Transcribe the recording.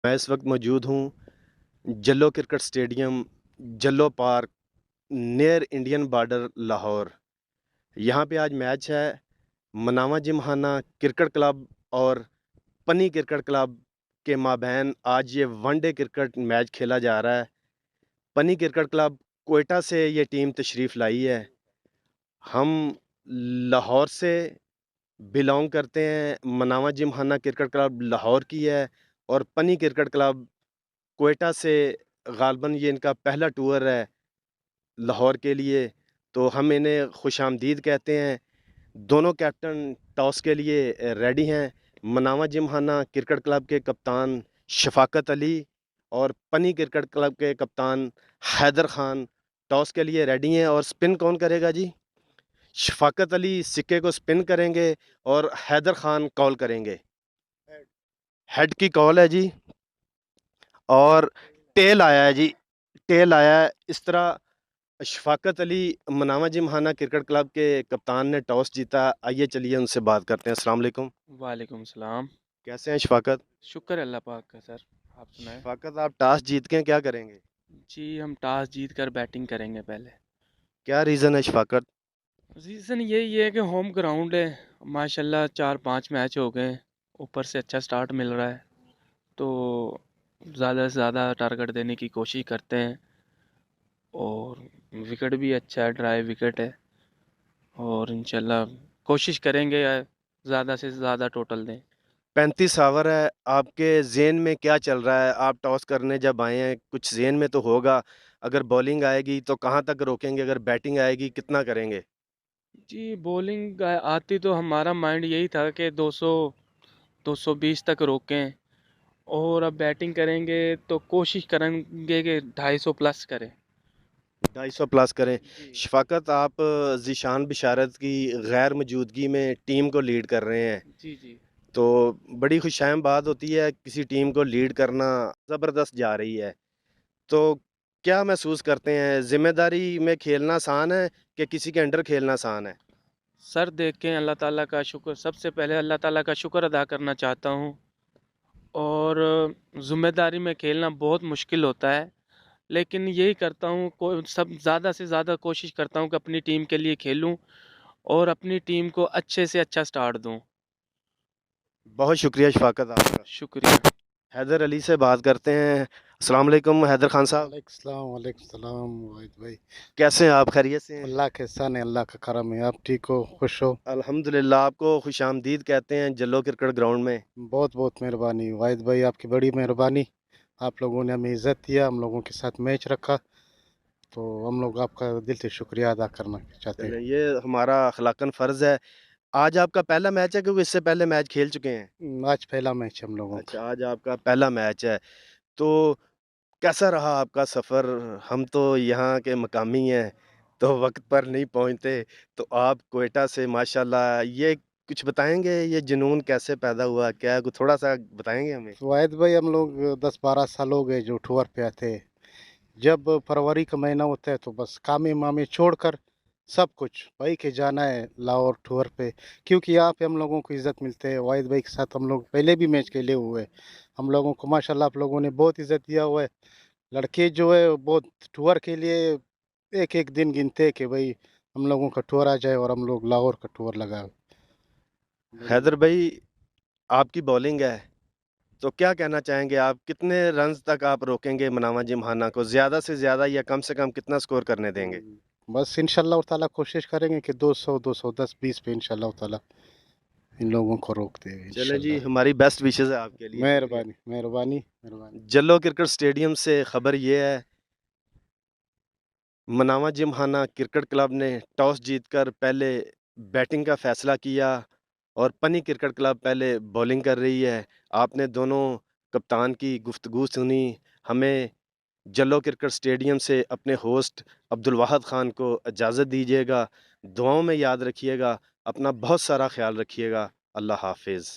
میں اس وقت موجود ہوں جلو کرکٹ سٹیڈیم، جلو park, near Indian border, Lahore. یہاں پہ آج میچ ہے مناوا جمخانہ کرکٹ کلب اور پنی کرکٹ کلب کے مابین۔ آج یہ ون ڈے کرکٹ میچ کھیلا جا رہا ہے۔ پنی کرکٹ کلب کوئٹہ سے یہ ٹیم تشریف لائی ہے۔ ہم لاہور سے بلونگ کرتے ہیں۔ مناوا جمخانہ کرکٹ کلب لاہور کی ہے اور پنی کرکٹ کلب کوئٹہ سے غالباً یہ ان کا پہلا ٹور ہے لاہور کے لیے، تو ہم انہیں خوش آمدید کہتے ہیں۔ دونوں کیپٹن ٹاس کے لیے ریڈی ہیں۔ مناوا جمخانہ کرکٹ کلب کے کپتان شفاقت علی اور پنی کرکٹ کلب کے کپتان حیدر خان ٹاس کے لیے ریڈی ہیں۔ اور سپن کون کرے گا جی؟ شفاقت علی سکے کو سپن کریں گے اور حیدر خان کال کریں گے۔ ہیڈ کی کال ہے جی، اور ٹیل آیا ہے جی، ٹیل آیا ہے۔ اس طرح شفاقت علی مناوا جمخانہ کرکٹ کلب کے کپتان نے ٹاس جیتا۔ آئیے چلیے ان سے بات کرتے ہیں۔ السلام علیکم۔ وعلیکم السلام۔ کیسے ہیں شفاقت؟ شکر اللہ پاک کا سر، آپ سنائیں۔ شفاقت، آپ ٹاس جیت کے کیا کریں گے؟ جی ہم ٹاس جیت کر بیٹنگ کریں گے پہلے۔ کیا ریزن ہے شفاقت؟ ریزن یہی ہے کہ ہوم گراؤنڈ ہے، ماشاءاللہ 4-5 میچ ہو گئے، اوپر سے اچھا سٹارٹ مل رہا ہے، تو زیادہ سے زیادہ ٹارگٹ دینے کی کوشش کرتے ہیں، اور وکٹ بھی اچھا ہے، ڈرائی وکٹ ہے، اور انشاءاللہ کوشش کریں گے زیادہ سے زیادہ ٹوٹل دیں۔ 35 اوور ہے، آپ کے ذہن میں کیا چل رہا ہے؟ آپ ٹاس کرنے جب آئے ہیں کچھ ذہن میں تو ہوگا، اگر بولنگ آئے گی تو کہاں تک روکیں گے؟ اگر بیٹنگ آئے گی کتنا کریں گے؟ جی بولنگ آتی تو ہمارا مائنڈ یہی تھا کہ 220 تک روکیں، اور اب بیٹنگ کریں گے تو کوشش کریں گے کہ 250 پلس کریں۔ 250 پلس کریں۔ جی شفاقت، آپ ذیشان بشارت کی غیر موجودگی میں ٹیم کو لیڈ کر رہے ہیں، جی جی تو بڑی خوشائم بات ہوتی ہے کسی ٹیم کو لیڈ کرنا، زبردست جا رہی ہے۔ تو کیا محسوس کرتے ہیں؟ ذمہ داری میں کھیلنا آسان ہے کہ کسی کے انڈر کھیلنا آسان ہے؟ سر، دیکھیں اللہ تعالیٰ کا شکر، سب سے پہلے اللہ تعالیٰ کا شکر ادا کرنا چاہتا ہوں، اور ذمہ داری میں کھیلنا بہت مشکل ہوتا ہے، لیکن یہی کرتا ہوں، سب زیادہ سے زیادہ کوشش کرتا ہوں کہ اپنی ٹیم کے لیے کھیلوں اور اپنی ٹیم کو اچھے سے اچھا سٹارٹ دوں۔ بہت شکریہ شفاقت آپ کا۔ شکریہ۔ حیدر علی سے بات کرتے ہیں۔ السلام علیکم حیدر خان صاحب، وعلیکم السلام، وعلیکم السلام واحد بھائی۔ کیسے ہیں آپ؟ خیریت سے ہیں؟ اللہ کے احسان ہے، اللہ کا کرم ہے، آپ ٹھیک ہو، خوش ہو؟ الحمدللہ، آپ کو خوش آمدید کہتے ہیں جلو کرکٹ گراؤنڈ میں۔ بہت بہت مہربانی واحد بھائی، آپ کی بڑی مہربانی، آپ لوگوں نے ہمیں عزت دیا، ہم لوگوں کے ساتھ میچ رکھا، تو ہم لوگ آپ کا دل سے شکریہ ادا کرنا چاہتے چلیں، ہیں۔ یہ ہمارا اخلاقاً فرض ہے۔ آج آپ کا پہلا میچ ہے کیونکہ اس سے پہلے میچ کھیل چکے ہیں؟ آج پہلا میچ ہم لوگوں کا۔ اچھا، آج آپ کا پہلا میچ ہے، تو کیسا رہا آپ کا سفر؟ ہم تو یہاں کے مقامی ہیں تو وقت پر نہیں پہنچتے، تو آپ کوئٹہ سے ماشاءاللہ، یہ کچھ بتائیں گے یہ جنون کیسے پیدا ہوا؟ کیا تھوڑا سا بتائیں گے ہمیں؟ واحد بھائی، ہم لوگ 10-12 سال ہو گئے جو ٹور پہ آتے ہیں۔ جب فروری کا مہینہ ہوتا ہے تو بس کامے مامے چھوڑ کر سب کچھ بھائی کے جانا ہے لاہور ٹور پہ، کیونکہ یہاں پہ ہم لوگوں کو عزت ملتے ہے۔ واحد بھائی کے ساتھ ہم لوگ پہلے بھی میچ کھیلے ہوئے ہیں، ہم لوگوں کو ماشاءاللہ آپ لوگوں نے بہت عزت دیا ہوا ہے۔ لڑکے جو ہے بہت ٹور کے لیے ایک ایک دن گنتے ہیں کہ بھائی ہم لوگوں کا ٹور آ جائے، اور ہم لوگ لاہور کا ٹور لگائے۔ حیدر بھائی، آپ کی بولنگ ہے تو کیا کہنا چاہیں گے؟ آپ کتنے رنز تک آپ روکیں گے مناوا جمخانہ کو؟ زیادہ سے زیادہ یا کم سے کم کتنا سکور کرنے دیں گے؟ بس انشاءاللہ تعالیٰ کوشش کریں گے کہ 200 210 20 پہ انشاءاللہ تعالیٰ ان لوگوں کو روکتے ہیں چلیں انشاءاللہ۔ جی، ہماری بیسٹ وشز ہے آپ کے لیے، شکریہ۔ مہربانی مہربانی مہربانی۔ جلو کرکٹ سٹیڈیم سے خبر یہ ہے، مناوا جمخانہ کرکٹ کلب نے ٹاس جیت کر پہلے بیٹنگ کا فیصلہ کیا اور پنی کرکٹ کلب پہلے بولنگ کر رہی ہے۔ آپ نے دونوں کپتان کی گفتگو سنی۔ ہمیں جلو کرکٹ سٹیڈیم سے اپنے ہوسٹ عبدالواحد خان کو اجازت دیجیے گا۔ دعاؤں میں یاد رکھیے گا، اپنا بہت سارا خیال رکھیے گا۔ اللہ حافظ۔